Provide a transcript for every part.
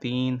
3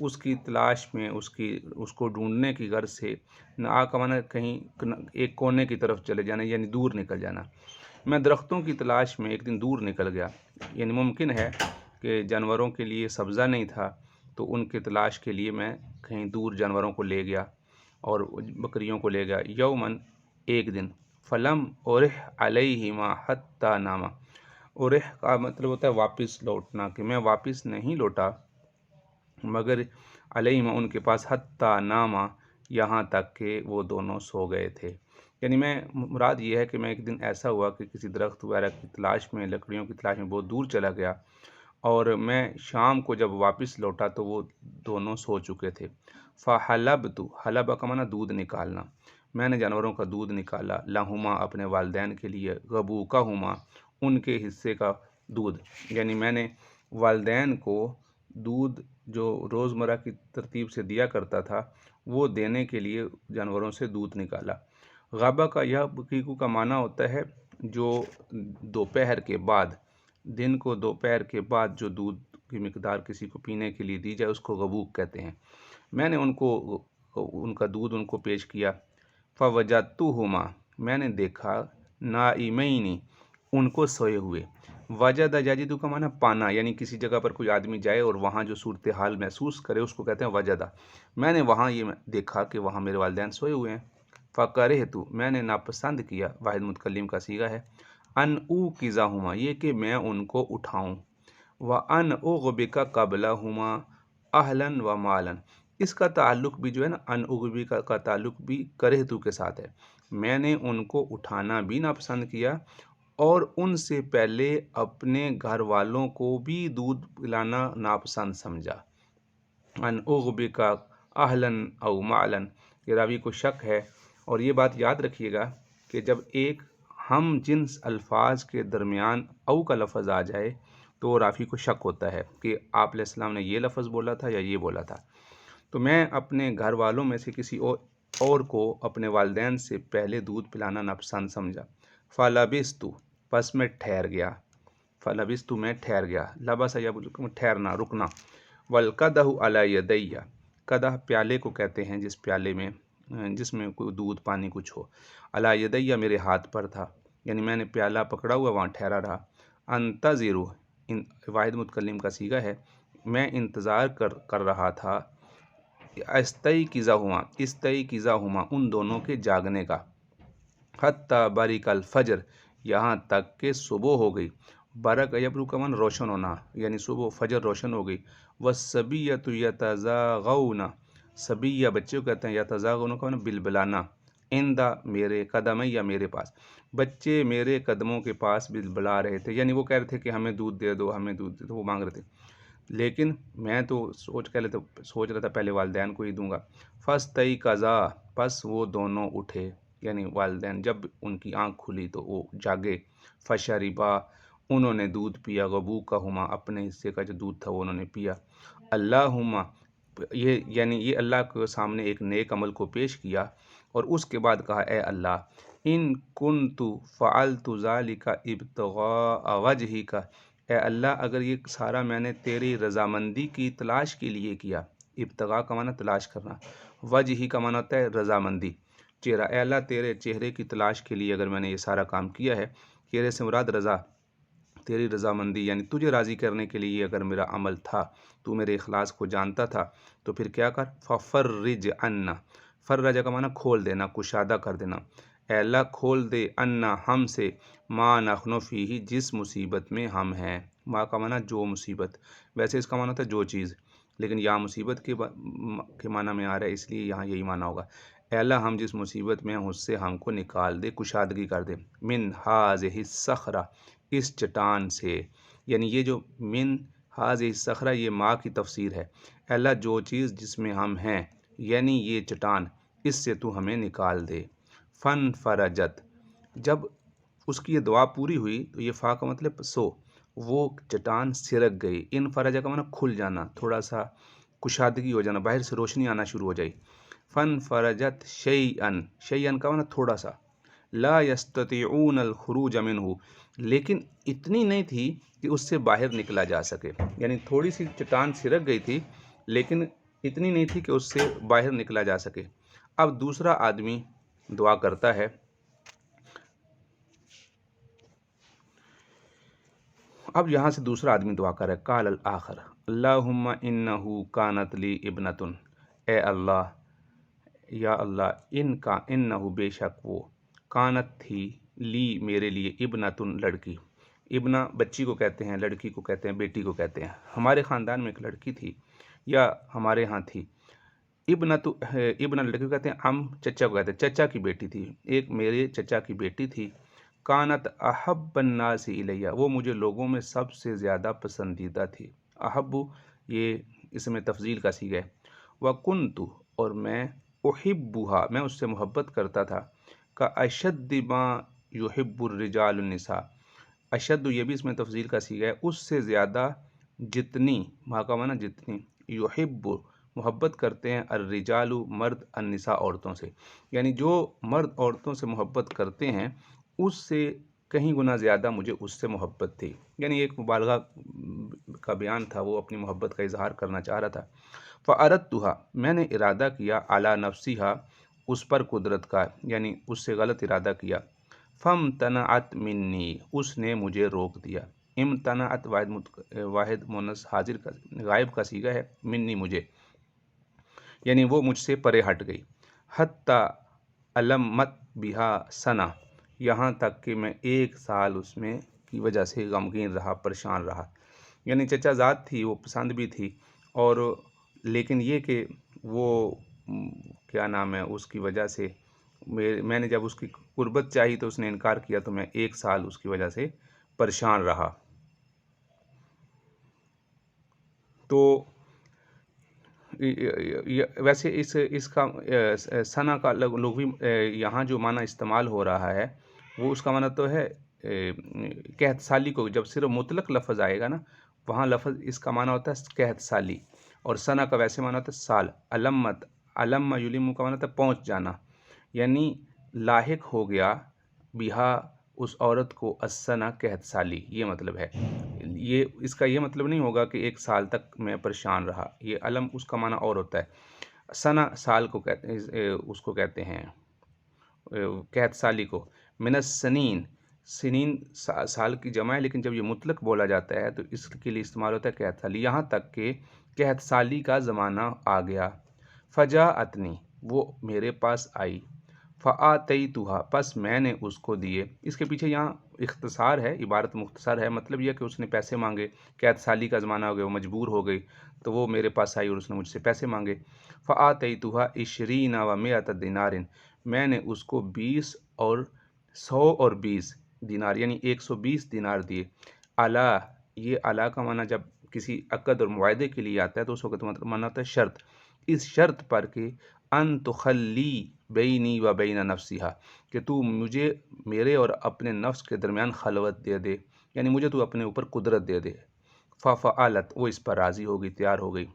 اس کی تلاش میں اس کو ڈھونڈنے کی غرض سے نہ کا معنی کہیں ایک کونے کی طرف چلے جانا یعنی دور نکل جانا۔ میں درختوں کی تلاش میں ایک دن دور نکل گیا، یعنی ممکن ہے کہ جانوروں کے لیے سبزہ نہیں تھا تو ان کی تلاش کے لیے میں کہیں دور جانوروں کو لے گیا اور بکریوں کو لے گیا۔ یومن ایک دن، فلم اورح علیہما حتی ناما، اورح کا مطلب ہوتا ہے واپس لوٹنا، کہ میں واپس نہیں لوٹا مگر علیہما ان کے پاس حتی ناما یہاں تک کہ وہ دونوں سو گئے تھے۔ یعنی مراد یہ ہے کہ میں ایک دن ایسا ہوا کہ کسی درخت وغیرہ کی تلاش میں، لکڑیوں کی تلاش میں بہت دور چلا گیا اور میں شام کو جب واپس لوٹا تو وہ دونوں سو چکے تھے۔ فحلبت، حلب کا معنی دودھ نکالنا، میں نے جانوروں کا دودھ نکالا، لہما اپنے والدین کے لیے، غبوکہما ان کے حصے کا دودھ، یعنی میں نے والدین کو دودھ جو روزمرہ کی ترتیب سے دیا کرتا تھا وہ دینے کے لیے جانوروں سے دودھ نکالا۔ غابہ کا یہ حقیقو کا معنی ہوتا ہے جو دوپہر کے بعد، دن کو دوپہر کے بعد جو دودھ کی مقدار کسی کو پینے کے لیے دی جائے اس کو غبوک کہتے ہیں۔ میں نے ان کا دودھ ان کو پیش کیا۔ فوجدتہما، میں نے دیکھا، نائمین ان کو سوئے ہوئے۔ وجد یجد کا معنی پانا، یعنی کسی جگہ پر کوئی آدمی جائے اور وہاں جو صورتحال محسوس کرے اس کو کہتے ہیں وجدہ۔ میں نے وہاں یہ دیکھا کہ وہاں میرے والدین سوئے ہوئے ہیں۔ فکرہت، میں نے ناپسند کیا، واحد متکلم کا صیغہ ہے، ان اوقظہما یہ کہ میں ان کو اٹھاؤں، وان اغبک قبلہما اہلا و مالا، اس کا تعلق بھی جو ہے نا ان اغبک کا تعلق بھی کرہتو کے ساتھ ہے، میں نے ان کو اٹھانا بھی ناپسند کیا اور ان سے پہلے اپنے گھر والوں کو بھی دودھ پلانا ناپسند سمجھا۔ ان اغبک اہلا او مالا، یہ راوی کو شک ہے، اور یہ بات یاد رکھیے گا کہ جب ایک ہم جنس الفاظ کے درمیان او کا لفظ آ جائے تو راوی کو شک ہوتا ہے کہ آپ علیہ السلام نے یہ لفظ بولا تھا یا یہ بولا تھا۔ تو میں اپنے گھر والوں میں سے کسی اور کو اپنے والدین سے پہلے دودھ پلانا ناپسند سمجھا۔ فلبثت، پس میں ٹھہر گیا، فلبثت میں ٹھہر گیا، لبث یا ٹھہرنا، رکنا۔ والقدح علی یدی، قدح پیالے کو کہتے ہیں جس پیالے میں جس میں کوئی دودھ پانی کچھ ہو، علی یدی میرے ہاتھ پر تھا، یعنی میں نے پیالہ پکڑا ہوا وہاں ٹھہرا رہا۔ انتظر، واحد متکلم کا صیغہ ہے، میں انتظار کر رہا تھا، استیقظہما ان دونوں کے جاگنے کا، حتی برق الفجر یہاں تک کہ صبح ہو گئی۔ برق یبرق کا معنی روشن ہونا، یعنی صبح فجر روشن ہو گئی۔ والصبیۃ یتزاغون، صبیہ بچے کو کہتے ہیں، یتزاغون کا معنی بلبلانا، عند میرے قدم یا میرے پاس، بچے میرے قدموں کے پاس بلبلا رہے تھے، یعنی وہ کہہ رہے تھے کہ ہمیں دودھ دے دو، ہمیں دودھ دے دو، وہ مانگ رہے تھے، لیکن میں تو سوچ رہا تھا پہلے والدین کو ہی دوں گا۔ فاستیقظا، پس وہ دونوں اٹھے، یعنی والدین جب ان کی آنکھ کھلی تو وہ جاگے۔ فشربا، انہوں نے دودھ پیا، غبوکہما اپنے حصے کا جو دودھ تھا وہ انہوں نے پیا۔ اللہم، یعنی یہ اللہ کے سامنے ایک نیک عمل کو پیش کیا اور اس کے بعد کہا، اے اللہ، ان کنت فعلت ذلک ابتغاء وجہک، اے اللہ اگر یہ سارا میں نے تیری رضامندی کی تلاش کے لیے کیا، ابتغاء کا معنی تلاش کرنا، وجہی کا معنی ہوتا ہے رضامندی، چہرہ، اے اللہ تیرے چہرے کی تلاش کے لیے اگر میں نے یہ سارا کام کیا ہے، چہرے سے مراد رضا، تیری رضامندی، یعنی تجھے راضی کرنے کے لیے اگر میرا عمل تھا، تو میرے اخلاص کو جانتا تھا، تو پھر کیا کر، ففرج عنا، فرج کا معنی کھول دینا، کشادہ کر دینا، اے اللہ کھول دے، عنا ہم سے، ما نحن فیہ جس مصیبت میں ہم ہیں، ما کا معنی جو مصیبت، ویسے اس کا معنی ہوتا ہے جو چیز، لیکن یہاں مصیبت کے معنی میں آ رہا ہے اس لیے یہاں یہی معنی ہوگا، اے اللہ ہم جس مصیبت میں ہیں اس سے ہم کو نکال دے، کشادگی کر دے، من ہذہ الصخرہ، اس چٹان سے، یعنی یہ جو من ہذہ الصخرہ یہ ماں کی تفسیر ہے، اے اللہ جو چیز جس میں ہم ہیں یعنی یہ چٹان، اس سے تو ہمیں نکال دے۔ فن فرجت، جب اس کی یہ دعا پوری ہوئی تو یہ فا کا مطلب سو، وہ چٹان سرک گئی، ان فرجہ کا معنی کھل جانا، تھوڑا سا کشادگی ہو جانا، باہر سے روشنی آنا شروع ہو جائی۔ فن فرجت شیئن، شیئن کا معنی تھوڑا سا، لا یستطیعون الخروج منہ، لیکن اتنی نہیں تھی کہ اس سے باہر نکلا جا سکے، یعنی تھوڑی سی چٹان سرک گئی تھی لیکن اتنی نہیں تھی کہ اس سے باہر نکلا جا سکے۔ اب دوسرا آدمی دعا کرتا ہے، اب یہاں سے دوسرا آدمی دعا کر رہا ہے، قال الآخر اللہم انہو کانت لی ابنتن، اے اللہ، یا اللہ، انہو بے شک وہ، کانت تھی، لی میرے لیے، ابنتن لڑکی، ابنہ بچی کو کہتے ہیں، لڑکی کو کہتے ہیں، بیٹی کو کہتے ہیں۔ ہمارے خاندان میں ایک لڑکی تھی، یا ہمارے ہاں تھی، ابن لڑکی کو کہتے ہیں، چچا کو کہتے ہیں، چچا کی بیٹی تھی، ایک میرے چچا کی بیٹی تھی، کانت احب الناس الیہ، وہ مجھے لوگوں میں سب سے زیادہ پسندیدہ تھی۔ احب یہ اسم تفضیل کا صیغہ ہے۔ وکنت، اور میں، احبھا، میں اس سے محبت کرتا تھا، کاشد ما یحب الرجال النساء، اشد یہ بھی اس میں تفضیل کا صیغہ ہے، اس سے زیادہ جتنی، ما کا معنی جتنی، یحب محبت کرتے ہیں، الرجال مرد، النساء عورتوں سے، یعنی جو مرد عورتوں سے محبت کرتے ہیں اس سے کہیں گنا زیادہ مجھے اس سے محبت تھی، یعنی ایک مبالغہ کا بیان تھا، وہ اپنی محبت کا اظہار کرنا چاہ رہا تھا۔ فَأَرَدْتُهَا، میں نے ارادہ کیا، عَلَى نَفْسِهَا، اس پر قدرت کا، یعنی اس سے غلط ارادہ کیا۔ فَامْتَنَعَتْ مِنِّی، اس نے مجھے روک دیا۔ امتنعت واحد مونث حاضر کا غائب کا صیغہ ہے، منی مجھے، یعنی وہ مجھ سے پرے ہٹ گئی۔ حتیٰ علمت بہا سنہ، یہاں تک کہ میں ایک سال اس میں کی وجہ سے غمگین رہا، پریشان رہا، یعنی چچا ذات تھی، وہ پسند بھی تھی، اور لیکن یہ کہ وہ کیا نام ہے، اس کی وجہ سے میں نے جب اس کی قربت چاہی تو اس نے انکار کیا، تو میں ایک سال اس کی وجہ سے پریشان رہا۔ تو ویسے اس کا ثنا کا لغوی یہاں جو معنی استعمال ہو رہا ہے وہ اس کا معنی تو ہے قحط سالی کو، جب صرف مطلق لفظ آئے گا نا، وہاں لفظ اس کا معنی ہوتا ہے قحط سالی، اور ثنا کا ویسے معنی ہوتا ہے سال۔ علمت، علم یلم کا معنی ہوتا ہے پہنچ جانا، یعنی لاحق ہو گیا، بہا اس عورت کو، السنہ قحط سالی، یہ مطلب ہے۔ یہ اس کا یہ مطلب نہیں ہوگا کہ ایک سال تک میں پریشان رہا، یہ علم اس کا معنی اور ہوتا ہے۔ سنہ سال کو کہتے ہیں، اس کو کہتے ہیں قحط سالی کو۔ من السنین، سنین سال کی جمع ہے، لیکن جب یہ مطلق بولا جاتا ہے تو اس کے لیے استعمال ہوتا ہے قحط سالی، یہاں تک کہ قحط سالی کا زمانہ آ گیا۔ فجاءتنی، وہ میرے پاس آئی، فآتیتها، پس میں نے اس کو دیے۔ اس کے پیچھے یہاں اختصار ہے، عبارت مختصر ہے، مطلب یہ کہ اس نے پیسے مانگے، قحط سالی کا زمانہ ہو گیا، وہ مجبور ہو گئی، تو وہ میرے پاس آئی اور اس نے مجھ سے پیسے مانگے۔ فآتیتها 20 و 100 دینار، میں نے اس کو 20 اور 100 اور 20 دینار، یعنی 120 دینار دیے۔ علی، یہ علی کا معنی جب کسی عقد اور معاہدے کے لیے آتا ہے تو اس وقت معنی ہوتا ہے شرط، اس شرط پر کہ ان تخلی بینی و بین نفسیہا، کہ تو مجھے میرے اور اپنے نفس کے درمیان خلوت دے دے، یعنی مجھے تو اپنے اوپر قدرت دے دے۔ ففعلت، وہ اس پر راضی ہو گئی، تیار ہو گئی۔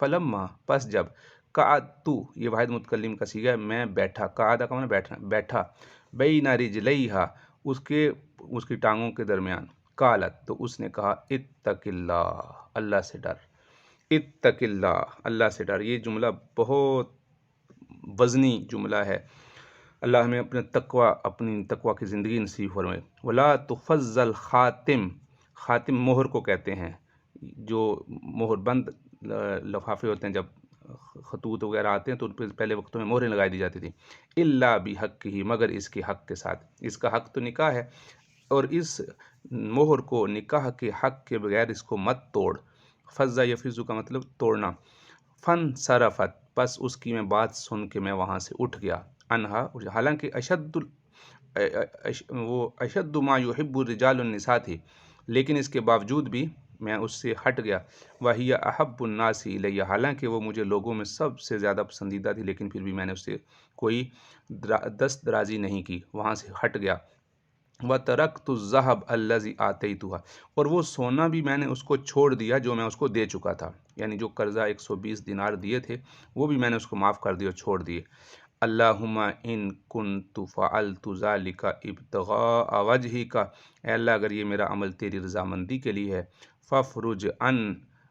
فلما، پس جب، قعدت، یہ واحد متکلم کا صیغہ ہے، میں بیٹھا، قعدہ کا معنی بیٹھا، بین رجلیہا، اس کی ٹانگوں کے درمیان، قالت، تو اس نے کہا، اتق اللہ، اللہ سے ڈر، اتق اللہ، اللہ سے ڈر۔ یہ جملہ بہت وزنی جملہ ہے، اللہ ہمیں اپنے تقوی کی زندگی نصیب فرمائے۔ ولا تفضل خاتم، خاتم مہر کو کہتے ہیں، جو مہر بند لفافے ہوتے ہیں، جب خطوط وغیرہ آتے ہیں تو ان پہ پہلے وقتوں میں مہریں لگائی دی جاتی تھی، الا بحقہ، مگر اس کے حق کے ساتھ، اس کا حق تو نکاح ہے، اور اس مہر کو نکاح کے حق کے بغیر اس کو مت توڑ۔ فضا یفزو کا مطلب توڑنا۔ فن صرفت، پس اس کی میں بات سن کے میں وہاں سے اٹھ گیا، انہا، حالانکہ وہ اشد ما یحب الرجال النساء تھی، لیکن اس کے باوجود بھی میں اس سے ہٹ گیا۔ وہی احب الناس الیہ، حالانکہ وہ مجھے لوگوں میں سب سے زیادہ پسندیدہ تھی، لیکن پھر بھی میں نے اس سے کوئی دست درازی نہیں کی، وہاں سے ہٹ گیا۔ وَتَرَكْتُ الذَّهَبَ الَّذِي آتَيْتُهَا، اور وہ سونا بھی میں نے اس کو چھوڑ دیا جو میں اس کو دے چکا تھا، یعنی جو قرضہ 120 دینار دیے تھے وہ بھی میں نے اس کو معاف کر دیا، چھوڑ دیے۔ اللہم ان کنت فعلت ذلک ابتغاء وجہک، اے اللہ اگر یہ میرا عمل تیری رضامندی کے لیے ہے، فافرج عن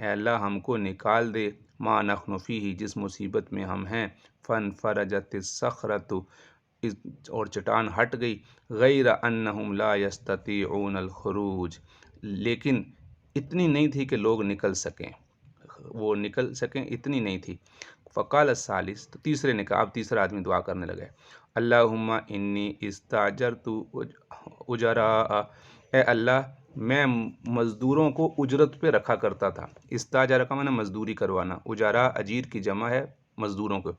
اے اللہ ہم کو نکال دے ما نحن فیہ جس مصیبت میں ہم ہیں، فن فرجت الصخرۃ اور چٹان ہٹ گئی، غیر انہم لا یستطیعون الخروج لیکن اتنی نہیں تھی کہ لوگ نکل سکیں، وہ نکل سکیں اتنی نہیں تھی۔ فقال الثالث تو تیسرے نے کہا، اب تیسرا آدمی دعا کرنے لگے، اللہم انی استاجرت اجراء، اے اللہ میں مزدوروں کو اجرت پہ رکھا کرتا تھا۔ استاجر کا معنی مزدوری کروانا، اجراء اجیر کی جمع ہے مزدوروں کو۔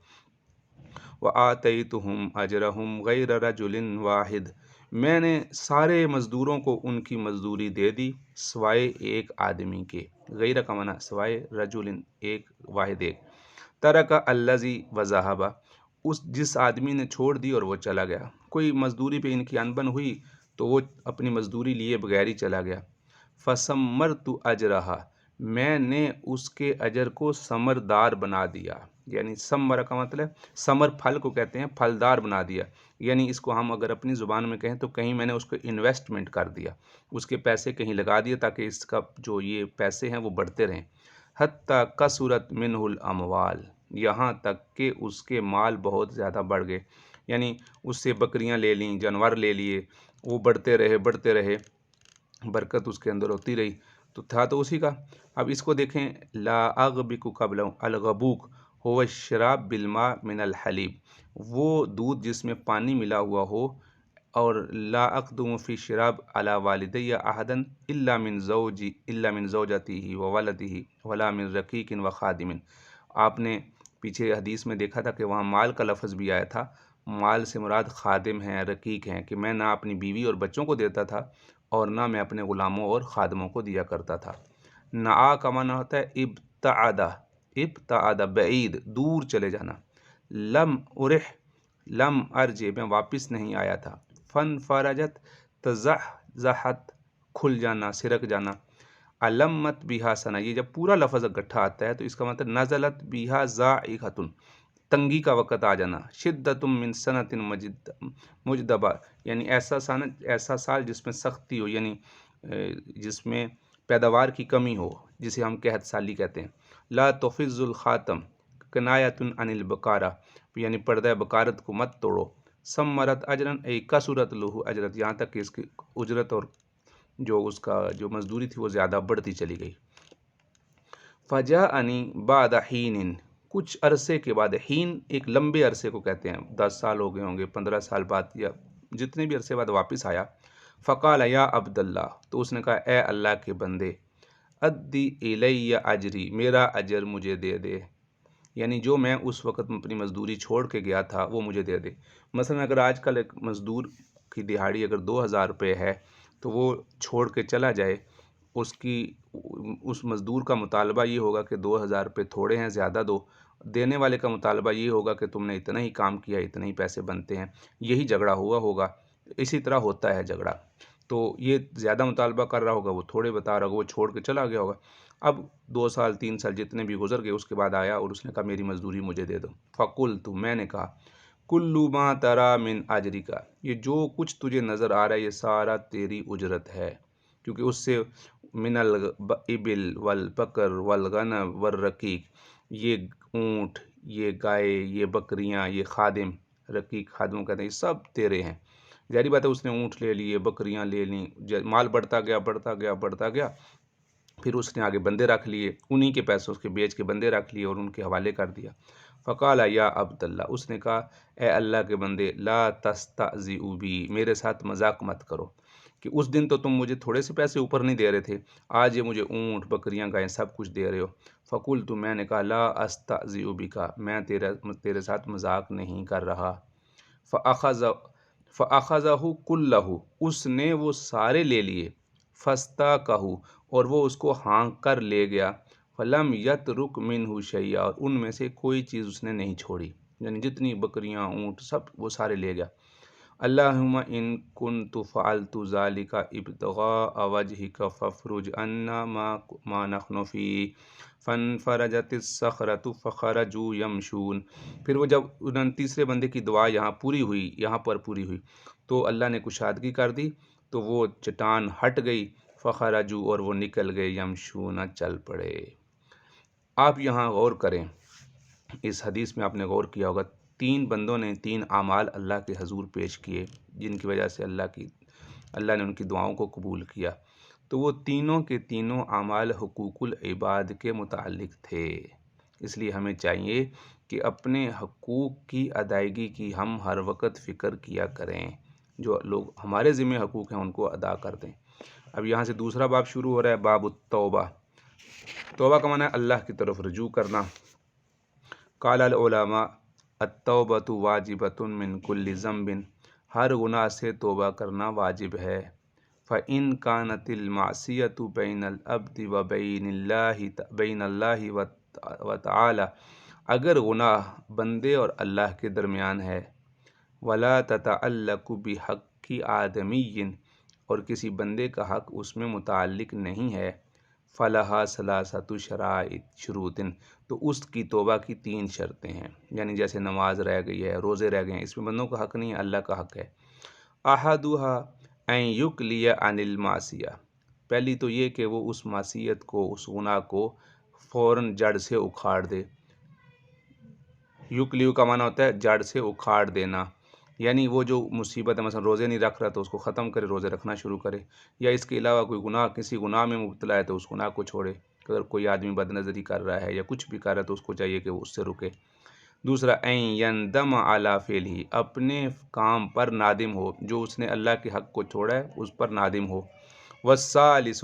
وآتیتہم اجرہم غیر رجل واحد، میں نے سارے مزدوروں کو ان کی مزدوری دے دی سوائے ایک آدمی کے، غیر کا معنی سوائے رجل ایک واحد ایک، ترک الذی وذهب اس جس آدمی نے چھوڑ دی اور وہ چلا گیا، کوئی مزدوری پہ ان کی انبن ہوئی تو وہ اپنی مزدوری لیے بغیر ہی چلا گیا۔ فثمرت اجرہا، میں نے اس کے اجر کو ثمردار بنا دیا، یعنی ثمر کا مطلب ثمر پھل کو کہتے ہیں، پھلدار بنا دیا، یعنی اس کو ہم اگر اپنی زبان میں کہیں تو کہیں میں نے اس کو انویسٹمنٹ کر دیا، اس کے پیسے کہیں لگا دیے تاکہ اس کا جو یہ پیسے ہیں وہ بڑھتے رہیں۔ حتیٰ کثرت منہ الاموال، یہاں تک کہ اس کے مال بہت زیادہ بڑھ گئے، یعنی اس سے بکریاں لے لیں، جانور لے لیے، وہ بڑھتے رہے، برکت اس کے اندر ہوتی رہی، تو تھا تو اسی کا۔ اب اس کو دیکھیں، لا اغبک قبل الغبوک هو الشراب بالماء من الحلیب، وہ دودھ جس میں پانی ملا ہوا ہو، اور لا اقدم فی شراب علی والدی احدا الا من زوجته وولده ولا من رقیق وخادم، آپ نے پیچھے حدیث میں دیکھا تھا کہ وہاں مال کا لفظ بھی آیا تھا، مال سے مراد خادم ہیں، رقیق ہیں، کہ میں نہ اپنی بیوی اور بچوں کو دیتا تھا اور نہ میں اپنے غلاموں اور خادموں کو دیا کرتا تھا۔ نعا کا معنی ہوتا ہے ابتعد بعید، دور چلے جانا۔ لم ارجع میں واپس نہیں آیا تھا۔ فن فرجت تزحزحت کھل جانا، سرک جانا۔ علمت بیہا سنا، یہ جب پورا لفظ اکٹھا آتا ہے تو اس کا مطلب نزلت بیہا ذائقۃ، تنگی کا وقت آ جانا، شدت من سنت مجدبہ، یعنی ایسا سال جس میں سختی ہو، یعنی جس میں پیداوار کی کمی ہو، جسے ہم قحط سالی کہتے ہیں۔ لا تفز الخاتم کنایۃ عن البکارہ، یعنی پردہ بکارت کو مت توڑو۔ ثمرت اجرن ای کثرت لہ اجرت، یہاں تک کہ اس کی اجرت اور جو اس کا جو مزدوری تھی وہ زیادہ بڑھتی چلی گئی۔ فجاءنی بعد حین، کچھ عرصے کے بعد، حین ایک لمبے عرصے کو کہتے ہیں، 10 سال ہو گئے ہوں گے، 15 سال بعد، یا جتنے بھی عرصے بعد واپس آیا۔ فقال یا عبداللہ، تو اس نے کہا اے اللہ کے بندے، ادی الی اجری، میرا اجر مجھے دے دے، یعنی جو میں اس وقت اپنی مزدوری چھوڑ کے گیا تھا وہ مجھے دے دے۔ مثلا اگر آج کل ایک مزدور کی دہاڑی اگر 2000 روپے ہے تو وہ چھوڑ کے چلا جائے، اس مزدور کا مطالبہ یہ ہوگا کہ 2000 روپے تھوڑے ہیں، زیادہ دو، دینے والے کا مطالبہ یہ ہوگا کہ تم نے اتنا ہی کام کیا، اتنے ہی پیسے بنتے ہیں، یہی جھگڑا ہوا ہوگا، اسی طرح ہوتا ہے جھگڑا۔ تو یہ زیادہ مطالبہ کر رہا ہوگا، وہ تھوڑے بتا رہا ہوگا، وہ چھوڑ کے چلا گیا ہوگا۔ اب 2 سال 3 سال جتنے بھی گزر گئے، اس کے بعد آیا اور اس نے کہا میری مزدوری مجھے دے دو۔ فقلت، میں نے کہا، کل ما ترا من اجرک، یہ جو کچھ تجھے نظر آ رہا ہے یہ سارا تیری اجرت ہے، کیونکہ اس سے من الابل والبقر والغنم والرقیق، یہ اونٹ، یہ گائے، یہ بکریاں، یہ خادم، رقیق خادموں کہتے ہیں، یہ سب تیرے ہیں۔ ظاہری بات ہے اس نے اونٹ لے لیے، بکریاں لے لیں، مال بڑھتا گیا، پھر اس نے آگے بندے رکھ لیے، انہی کے پیسوں کے بیچ کے بندے رکھ لیے اور ان کے حوالے کر دیا۔ فقال یا عبداللہ، اس نے کہا اے اللہ کے بندے، لا تستہزئوا بی، میرے ساتھ مذاق مت کرو، کہ اس دن تو تم مجھے تھوڑے سے پیسے اوپر نہیں دے رہے تھے، آج یہ مجھے اونٹ، بکریاں، گائیں سب کچھ دے رہے ہو۔ فقلت، میں نے کہا، لا استہزئ بک، میں تیرے ساتھ مذاق نہیں کر رہا۔ فاخذہ کلہ، اس نے وہ سارے لے لیے، فاستاکہ، اور وہ اس کو ہانک کر لے گیا، فلم یترک منہ شیئا، اور ان میں سے کوئی چیز اس نے نہیں چھوڑی، یعنی جتنی بکریاں، اونٹ، سب وہ سارے لے گیا۔ اللہم ان کنت فعلت ذلک ابتغاء وجہک فافرج عنا ما نحن فیہ، فانفرجت الصخرۃ فخرجوا یمشون۔ پھر وہ جب انہوں تیسرے بندے کی دعا یہاں پر پوری ہوئی تو اللہ نے کشادگی کر دی، تو وہ چٹان ہٹ گئی، فخرجوا اور وہ نکل گئے، یمشون چل پڑے۔ آپ یہاں غور کریں، اس حدیث میں آپ نے غور کیا ہوگا، 3 بندوں نے 3 اعمال اللہ کے حضور پیش کیے جن کی وجہ سے اللہ نے ان کی دعاؤں کو قبول کیا۔ تو وہ تینوں کے تینوں اعمال حقوق العباد کے متعلق تھے۔ اس لیے ہمیں چاہیے کہ اپنے حقوق کی ادائیگی کی ہم ہر وقت فکر کیا کریں، جو لوگ ہمارے ذمہ حقوق ہیں ان کو ادا کر دیں۔ اب یہاں سے دوسرا باب شروع ہو رہا ہے، باب التوبہ۔ توبہ کا معنی ہے اللہ کی طرف رجوع کرنا۔ قال العلماء التوبۃ واجبۃ من کل ذنب، ہر گناہ سے توبہ کرنا واجب ہے۔ فإن كانت المعصیۃ بین العبد بین اللہ وتعالی، اگر گناہ بندے اور اللہ کے درمیان ہے، ولا تتعلق بحق آدمی، اور کسی بندے کا حق اس میں متعلق نہیں ہے، فلہا ثلاثۃ شروط، تو اس کی توبہ کی 3 شرطیں ہیں۔ یعنی جیسے نماز رہ گئی ہے، روزے رہ گئے ہیں، اس میں بندوں کا حق نہیں ہے، اللہ کا حق ہے۔ احدھا ان یکلی عن المعصیہ، پہلی تو یہ کہ وہ اس معصیت کو، اس گناہ کو فوراً جڑ سے اکھاڑ دے۔ یکلیو کا معنی ہوتا ہے جڑ سے اکھاڑ دینا، یعنی وہ جو مصیبت ہے، مثلا روزے نہیں رکھ رہا تو اس کو ختم کرے، روزے رکھنا شروع کرے، یا اس کے علاوہ کوئی گناہ، کسی گناہ میں مبتلا ہے تو اس گناہ کو چھوڑے۔ اگر کوئی آدمی بد نظری کر رہا ہے یا کچھ بھی کر رہا ہے تو اس کو چاہیے کہ وہ اس سے رکے۔ دوسرا این یندم علی فعلہ، اپنے کام پر نادم ہو، جو اس نے اللہ کے حق کو چھوڑا ہے اس پر نادم ہو۔ والثالث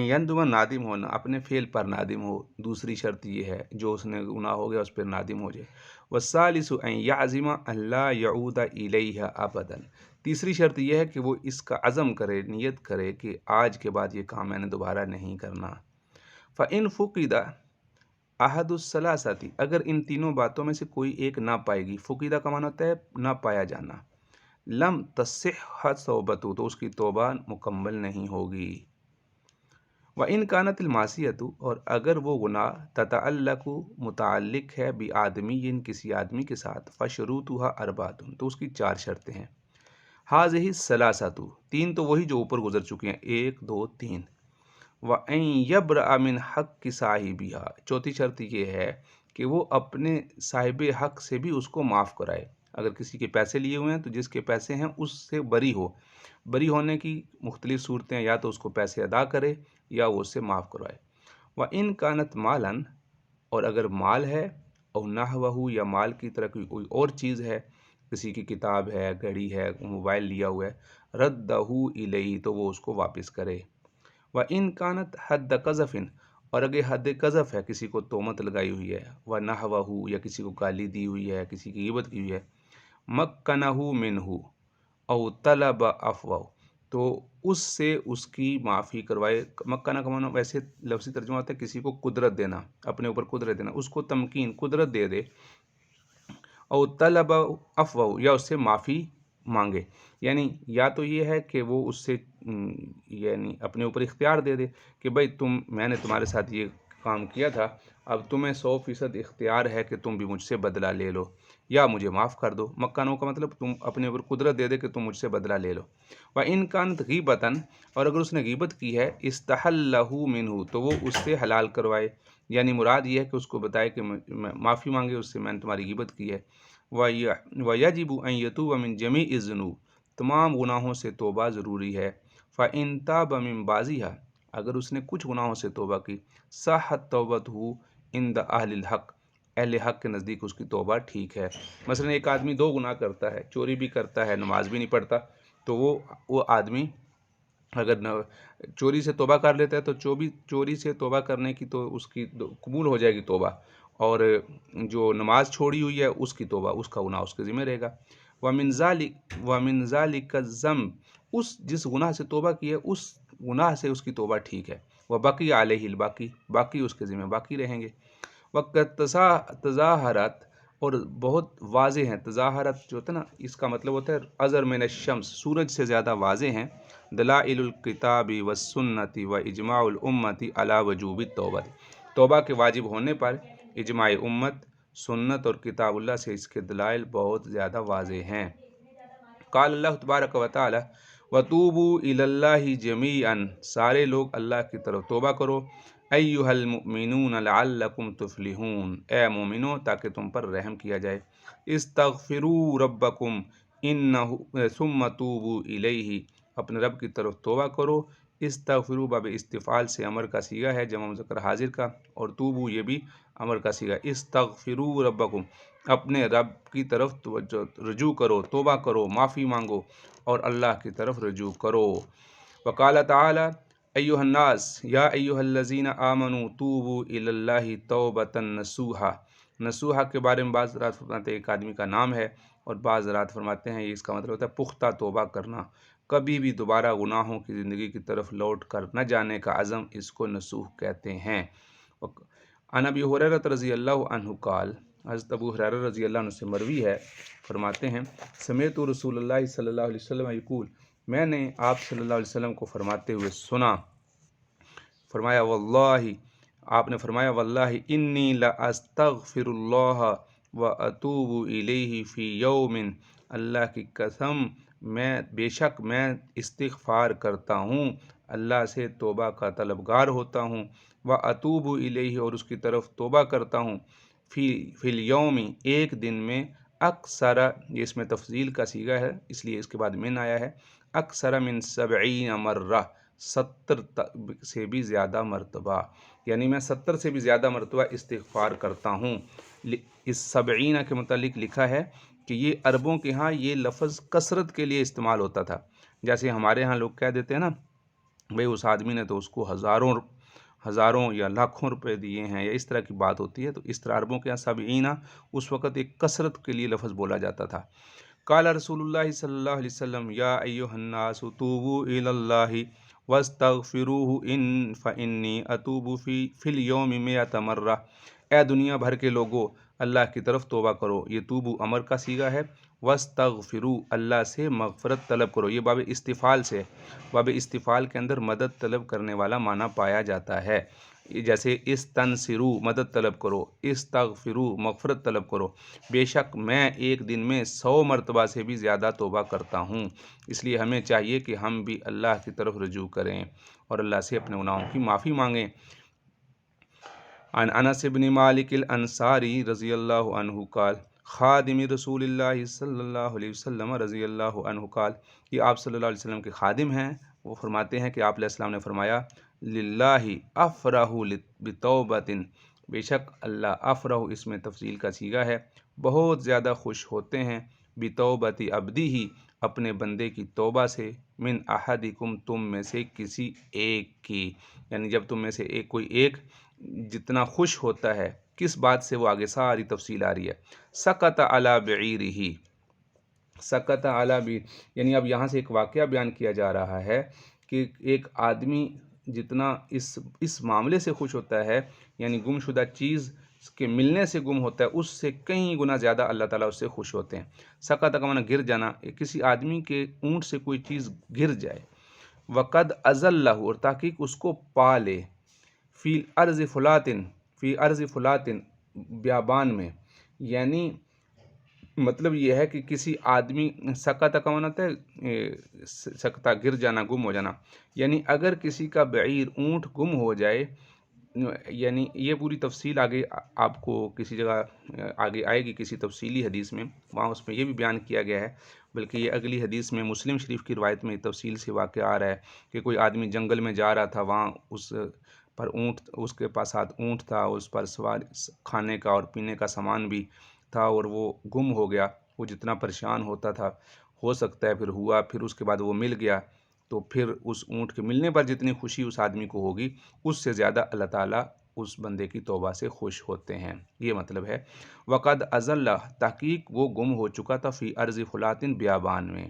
یندم، نادم ہونا، اپنے فعل پر نادم ہو، دوسری شرط یہ ہے جو اس نے گناہ ہو گیا اس پر نادم ہو جائے۔ والثالث ان یعزم الا یعود الیہ ابدا، تیسری شرط یہ ہے کہ وہ اس کا عزم کرے، نیت کرے کہ آج کے بعد یہ کام میں نے دوبارہ نہیں کرنا۔ فإن فقد احد الثلاثۃ، اگر ان تینوں باتوں میں سے کوئی ایک نہ پائے گی، فقدہ کا معنی ہوتا ہے نہ پایا جانا، لم تصح توبۃ، تو اس کی توبہ مکمل نہیں ہوگی۔ وَإِن كَانَتِ الْمَعْصِيَةُ، اور اگر وہ گناہ تتعلق، متعلق ہے بآدمی، کسی آدمی کے ساتھ، فشروطها اربعۃ، تو اس کی 4 شرطیں ہیں۔ هذه الثلاثۃ، 3 تو وہی جو اوپر گزر چکے ہیں، 1 2 3۔ وَأَن يَبْرَأَ مِنْ حَقِّ صَاحِبِهَا، چوتھی شرط یہ ہے کہ وہ اپنے صاحب حق سے بھی اس کو معاف کرائے۔ اگر کسی کے پیسے لیے ہوئے ہیں تو جس کے پیسے ہیں اس سے بری ہو۔ بری ہونے کی مختلف صورتیں، یا تو اس کو پیسے ادا کرے یا وہ اس سے معاف کروائے۔ وَإِن كَانَتْ مَالًا، اور اگر مال ہے، او نحوہ، یا مال کی طرح کوئی اور چیز ہے، کسی کی کتاب ہے، گھڑی ہے، موبائل لیا ہوا ہے، رَدَّہُ إِلَيْهِ، تو وہ اس کو واپس کرے۔ وَإِن كَانَتْ حَدَّ قَذْفٍ، اور اگر حد قذف ہے، کسی کو تہمت لگائی ہوئی ہے، وَنَحْوَهُ، یا کسی کو گالی دی ہوئی ہے، کسی کی غیبت کی ہوئی ہے، مَكَّنَهُ مِنْهُ او طلب عفوہ، تو اس سے اس کی معافی کروائے۔ مکانہ کا معنی ویسے لفظی ترجمہ ہوتا ہے کسی کو قدرت دینا، اپنے اوپر قدرت دینا، اس کو تمکین، قدرت دے دے۔ او طلب عفوہ، یا اس سے معافی مانگے، یعنی یا تو یہ ہے کہ وہ اس سے یعنی اپنے اوپر اختیار دے دے کہ بھائی میں نے تمہارے ساتھ یہ کام کیا تھا، اب تمہیں 100% اختیار ہے کہ تم بھی مجھ سے بدلہ لے لو یا مجھے معاف کر دو۔ مکانوں کا مطلب تم اپنے اوپر قدرت دے دے کہ تم مجھ سے بدلہ لے لو۔ وَإِن كَانَتْ غِيبَةً، اور اگر اس نے غیبت کی ہے، اسْتَحَلَّهُ مِنْهُ، تو وہ اس سے حلال کروائے، یعنی مراد یہ ہے کہ اس کو بتائے کہ معافی مانگے اس سے، میں نے تمہاری غیبت کی ہے۔ وَيَجِبُ أَن يَتُوبَ مِنْ جَمِيعِ الذُّنُوبِ، تمام گناہوں سے توبہ ضروری ہے۔ فَإِن تَابَ مِنْ بَعْضِهَا، اگر اس نے کچھ گناہوں سے توبہ کی، صحت توبتہ عند اہل الحق، اہل حق کے نزدیک اس کی توبہ ٹھیک ہے۔ مثلا ایک آدمی 2 گناہ کرتا ہے، چوری بھی کرتا ہے، نماز بھی نہیں پڑھتا، تو وہ آدمی اگر چوری سے توبہ کر لیتا ہے تو چوری سے توبہ کرنے کی تو اس کی قبول ہو جائے گی توبہ، اور جو نماز چھوڑی ہوئی ہے اس کی توبہ، اس کا گناہ اس کے ذمہ رہے گا۔ وَمِنْ ذَلِكَ الذَّنْبِ، جس گناہ سے توبہ کی ہے اس گناہ سے اس کی توبہ ٹھیک ہے۔ وَبَقِيَ عَلَيْهِ الْبَاقِي، باقی اس کے ذمہ باقی رہیں گے۔ وقت تظاہرت، اور بہت واضح ہیں، تظاہرت جو ہوتا ہے نا، اس کا مطلب ہوتا ہے اظہر من الشمس، سورج سے زیادہ واضح ہیں، دلائل الکتاب والسنت واجماع الامت علی وجوب التوبہ، توبہ کے واجب ہونے پر اجماع امت، سنت اور کتاب اللہ سے اس کے دلائل بہت زیادہ واضح ہیں۔ قال اللہ تبارک و تعالی وتوبوا الی اللہ جمیعا، سارے لوگ اللہ کی طرف توبہ کرو، ایھا المؤمنون لعلکم تفلحون، اے مومنو تاکہ تم پر رحم کیا جائے، استغفروا ربکم انہ ثم توبوا الیہ، اپنے رب کی طرف توبہ کرو۔ استغفروا باب استفعال سے امر کا صیغہ ہے جمع مذکر حاضر کا، اور توبو یہ بھی امر کا صیغہ، استغفروا ربکم، اپنے رب کی طرف رجوع کرو، توبہ کرو، معافی مانگو اور اللہ کی طرف رجوع کرو۔ وقال تعالی ایھا الناس یا ایھا الذین آمنوا توبوا الی اللہ توبۃ نصوحا، نصوحا کے بارے میں بعض حضرات فرماتے ہیں ایک آدمی کا نام ہے، اور بعض حضرات فرماتے ہیں یہ اس کا مطلب ہوتا ہے پختہ توبہ کرنا، کبھی بھی دوبارہ گناہوں کی زندگی کی طرف لوٹ کر نہ جانے کا عزم، اس کو نصوح کہتے ہیں۔ عن ابی ہریرہ رضی اللہ عنہ قال، حضرت ابو ہریرہ رضی اللہ عنہ سے مروی ہے، فرماتے ہیں سمعت رسول اللہ صلی اللہ علیہ وسلم یقول، میں نے آپ صلی اللہ علیہ وسلم کو فرماتے ہوئے سنا، فرمایا واللہ، آپ نے فرمایا واللہ انی لاستغفر اللہ واتوب الیہ فی یوم، اللہ کی قسم بے شک میں استغفار کرتا ہوں، اللہ سے توبہ کا طلبگار ہوتا ہوں، واتوب الیہ، اور اس کی طرف توبہ کرتا ہوں، فی الیوم، ایک دن میں، اکثر، یہ اس میں تفضیل کا صیغہ ہے اس لیے اس کے بعد من آیا ہے، اکثر من 70 مرہ، 70 سے بھی زیادہ مرتبہ، یعنی میں 70 سے بھی زیادہ مرتبہ استغفار کرتا ہوں۔ اس 70 کے متعلق لکھا ہے کہ یہ عربوں کے ہاں یہ لفظ کثرت کے لیے استعمال ہوتا تھا، جیسے ہمارے ہاں لوگ کہہ دیتے ہیں نا بھئی اس آدمی نے تو اس کو ہزاروں یا لاکھوں روپے دیے ہیں، یا اس طرح کی بات ہوتی ہے، تو اس طرح عربوں کے یہاں 70 اس وقت ایک کثرت کے لیے لفظ بولا جاتا تھا۔ قال رسول اللہ صلی اللہ علیہ وسلم یا ایھا الناس توبوا الی اللہ واستغفروہ فانی اتوب فی الیوم 100 مرہ، اے دنیا بھر کے لوگوں اللہ کی طرف توبہ کرو، یہ توبو امر کا صیغہ ہے، واستغفروا، اللہ سے مغفرت طلب کرو، یہ باب استفعال سے، باب استفعال کے اندر مدد طلب کرنے والا معنی پایا جاتا ہے، جیسے استنصروا مدد طلب کرو، استغفروا مغفرت طلب کرو، بے شک میں ایک دن میں 100 مرتبہ سے بھی زیادہ توبہ کرتا ہوں، اس لیے ہمیں چاہیے کہ ہم بھی اللہ کی طرف رجوع کریں اور اللہ سے اپنے گناہوں کی معافی مانگیں۔ عن انس بن مالک الانصاری رضی اللہ عنہ قال خادم رسول اللہ صلی اللہ علیہ وسلم رضی اللہ عنہ قال، یہ آپ صلی اللہ علیہ وسلم کے خادم ہیں، وہ فرماتے ہیں کہ آپ علیہ السلام نے فرمایا للہ افرح بتوبۃ، بے شک اللہ، افرح اس میں تفضیل کا صیغہ ہے، بہت زیادہ خوش ہوتے ہیں، بتوبۃ عبدہ، اپنے بندے کی توبہ سے، من احدکم، تم میں سے کسی ایک کی، یعنی جب تم میں سے کوئی ایک جتنا خوش ہوتا ہے، کس بات سے، وہ آگے ساری تفصیل آ رہی ہے، سکت علی بعیرہ، سکت علی بعیر، یعنی اب یہاں سے ایک واقعہ بیان کیا جا رہا ہے کہ ایک آدمی جتنا اس معاملے سے خوش ہوتا ہے، یعنی گم شدہ چیز کے ملنے سے گم ہوتا ہے، اس سے کئی گنا زیادہ اللہ تعالیٰ اس سے خوش ہوتے ہیں۔ سکت کا معنی گر جانا، کسی آدمی کے اونٹ سے کوئی چیز گر جائے، وقد اذلہ، اور تحقیق اس کو پا لے، فی ارض فلاتن، فی ارض فلاتن، بیابان میں، یعنی مطلب یہ ہے کہ کسی آدمی، سکتہ کا معنی ہوتا ہے سکتہ گر جانا، گم ہو جانا، یعنی اگر کسی کا بعیر، اونٹ گم ہو جائے، یعنی یہ پوری تفصیل آگے آپ کو کسی جگہ آگے آئے گی کسی تفصیلی حدیث میں، وہاں اس میں یہ بھی بیان کیا گیا ہے، بلکہ یہ اگلی حدیث میں مسلم شریف کی روایت میں تفصیل سے واقعہ آ رہا ہے کہ کوئی آدمی جنگل میں جا رہا تھا، وہاں اس پر اونٹ، اس کے پاس ساتھ اونٹ تھا، اس پر سوار کھانے کا اور پینے کا سامان بھی تھا، اور وہ گم ہو گیا، وہ جتنا پریشان ہوتا تھا، ہو سکتا ہے پھر ہوا، پھر اس کے بعد وہ مل گیا، تو پھر اس اونٹ کے ملنے پر جتنی خوشی اس آدمی کو ہوگی، اس سے زیادہ اللہ تعالیٰ اس بندے کی توبہ سے خوش ہوتے ہیں، یہ مطلب ہے۔ وقد اذلہ، تحقیق وہ گم ہو چکا تھا، فی ارض فلاتن، بیابان میں،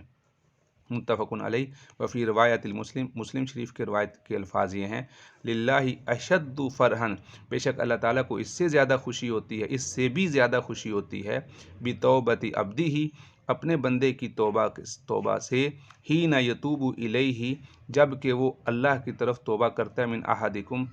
متفق علیہ، وفی روایت المسلم، مسلم شریف کے روایت کے الفاظ یہ ہیں، للہ اشد فرحن، بے شک اللہ تعالیٰ کو اس سے زیادہ خوشی ہوتی ہے، اس سے بھی زیادہ خوشی ہوتی ہے، بتوبۃ عبدہ، اپنے بندے کی توبہ سے، حین یتوب الیہ، جب کہ وہ اللہ کی طرف توبہ کرتا ہے، من احدکم،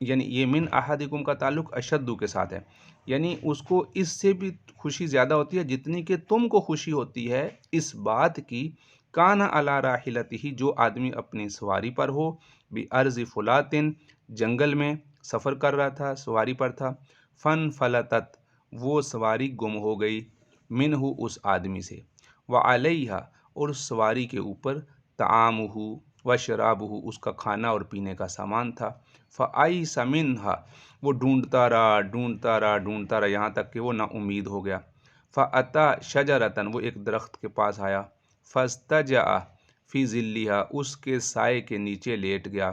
یعنی یہ من احدکم کا تعلق اشدو کے ساتھ ہے، یعنی اس کو اس سے بھی خوشی زیادہ ہوتی ہے جتنی کہ تم کو خوشی ہوتی ہے اس بات کی، کان علی راحلتہ، جو آدمی اپنی سواری پر ہو، بارض فلاتن، جنگل میں سفر کر رہا تھا، سواری پر تھا، فن فلتت، وہ سواری گم ہو گئی، منہ، اس آدمی سے، وعلیہ، اور اس سواری کے اوپر، طعامہ و شرابہ، اس کا کھانا اور پینے کا سامان تھا، فَأَيْسَ مِنْهَا، وہ ڈھونڈتا رہا یہاں تک کہ وہ نا امید ہو گیا، فَأَتَى شَجَرَةً، وہ ایک درخت کے پاس آیا، فَاسْتَجَعَ فِي ظِلِّهَا، اس کے سائے کے نیچے لیٹ گیا،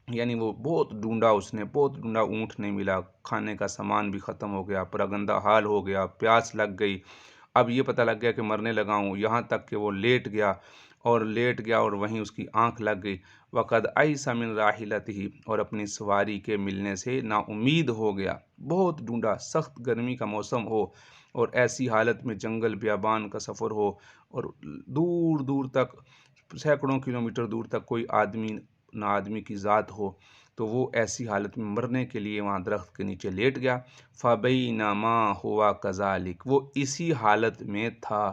یعنی وہ بہت ڈھونڈا، اس نے بہت ڈھونڈا، اونٹ نہیں ملا، کھانے کا سامان بھی ختم ہو گیا، پراگندہ حال ہو گیا، پیاس لگ گئی، اب یہ پتہ لگ گیا کہ مرنے لگا ہوں، یہاں تک کہ وہ لیٹ گیا اور وہیں اس کی آنکھ لگ گئی، وقد ایس من راحلتہ، اور اپنی سواری کے ملنے سے نا امید ہو گیا، بہت ڈھونڈا، سخت گرمی کا موسم ہو اور ایسی حالت میں جنگل بیابان کا سفر ہو اور دور دور تک، سینکڑوں کلومیٹر دور تک کوئی آدمی نہ آدمی کی ذات ہو، تو وہ ایسی حالت میں مرنے کے لیے وہاں درخت کے نیچے لیٹ گیا، فَبَيْنَمَا هُوَ كَذَلِكَ، وہ اسی حالت میں تھا،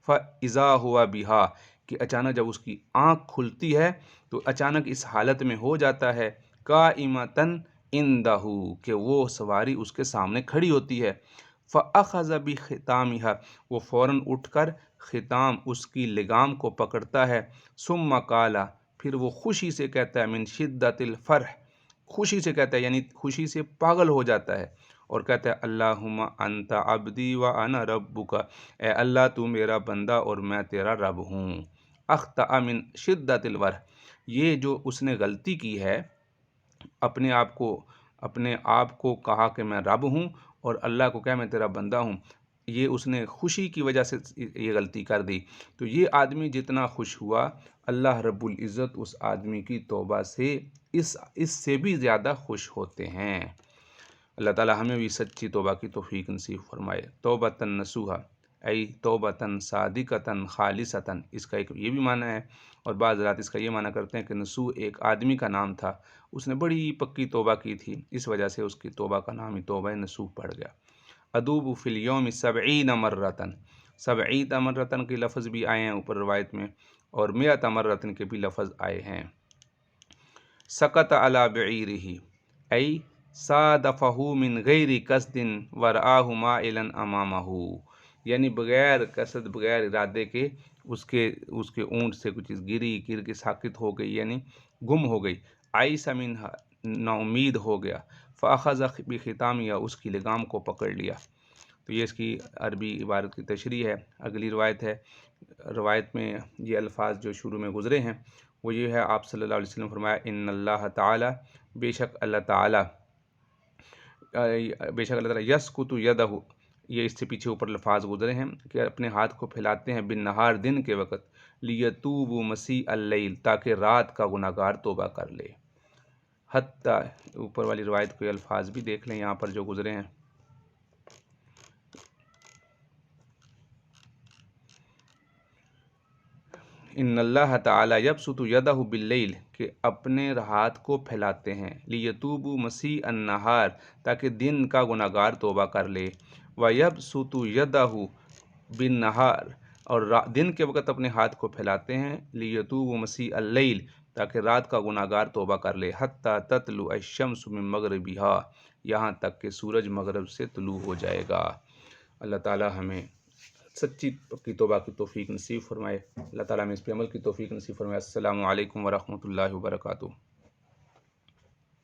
فَإِذَا هُوَ بِهَا، کہ اچانک جب اس کی آنکھ کھلتی ہے تو اچانک اس حالت میں ہو جاتا ہے، قَائِمَةً عِنْدَهُ، کہ وہ سواری اس کے سامنے کھڑی ہوتی ہے، فَأَخَذَ بِخِتَامِهَا، وہ فوراً اٹھ کر ختام، اس کی لگام کو پکڑتا ہے، ثُمَّ قَالَ، پھر وہ خوشی سے کہتا ہے، من شدت الفرح، خوشی سے کہتا ہے یعنی خوشی سے پاگل ہو جاتا ہے، اور کہتا ہے اللہم انت عبدی و انا ربک، اے اللہ تو میرا بندہ اور میں تیرا رب ہوں، اخطأ من شدت الفرح، یہ جو اس نے غلطی کی ہے، اپنے آپ کو کہا کہ میں رب ہوں اور اللہ کو کہا میں تیرا بندہ ہوں، یہ اس نے خوشی کی وجہ سے یہ غلطی کر دی، تو یہ آدمی جتنا خوش ہوا، اللہ رب العزت اس آدمی کی توبہ سے اس سے بھی زیادہ خوش ہوتے ہیں۔ اللہ تعالی ہمیں بھی سچی توبہ کی توفیق نصیب فرمائے۔ توبۃ نصوحا، ای توبۃ صادقۃ خالصۃ، اس کا ایک یہ بھی معنی ہے، اور بعض حضرات اس کا یہ معنی کرتے ہیں کہ نصوح ایک آدمی کا نام تھا، اس نے بڑی پکی توبہ کی تھی، اس وجہ سے اس کی توبہ کا نام ہی توبہ نصوح پڑ گیا۔ ادوب فی الیوم 70 مرۃ، 70 مرۃ کے لفظ بھی آئے ہیں اوپر روایت میں، اور 100 مرۃ کے بھی لفظ آئے ہیں۔ سقط علی بعیرہ، ای صادفہ من غیر قصد ورآہ مائلا امامہ، یعنی بغیر قصد، بغیر ارادے کے اس کے اونٹ سے کچھ چیز گر کے ساقط ہو گئی، یعنی گم ہو گئی، عیس منہا، نا امید ہو گیا، فاخذ بختامیہ، اس کی لگام کو پکڑ لیا۔ تو یہ اس کی عربی عبارت کی تشریح ہے۔ اگلی روایت ہے، روایت میں یہ الفاظ جو شروع میں گزرے ہیں وہ یہ ہے، آپ صلی اللہ علیہ وسلم فرمایا، ان اللہ تعالی، بے شک اللہ تعالی یسکت یدہ، یہ اس سے پیچھے اوپر الفاظ گزرے ہیں کہ اپنے ہاتھ کو پھیلاتے ہیں بالنہار، دن کے وقت، لیتوبوا مسیء اللیل، تاکہ رات کا گناہگار توبہ کر لے، حتیٰ، اوپر والی روایت کے الفاظ بھی دیکھ لیں یہاں پر جو گزرے ہیں، ان اللہ تعالی یبسط یدہ باللیل، کہ اپنے ہاتھ کو پھیلاتے ہیں، لیتوبوا مسیء النہار، تاکہ دن کا گناہگار توبہ کر لے، ویبسط یدہ بالنہار، اور دن کے وقت اپنے ہاتھ کو پھیلاتے ہیں، لیتوبوا مسیء اللیل، تاکہ رات کا گناہگار توبہ کر لے، حتی تطلع الشمس من مغربہا، یہاں تک کہ سورج مغرب سے طلوع ہو جائے گا۔ اللہ تعالی ہمیں سچی پکی توبہ کی توفیق نصیب فرمائے، اللہ تعالیٰ ہمیں اس پہ عمل کی توفیق نصیب فرمائے۔ السلام علیکم ورحمۃ اللہ وبرکاتہ۔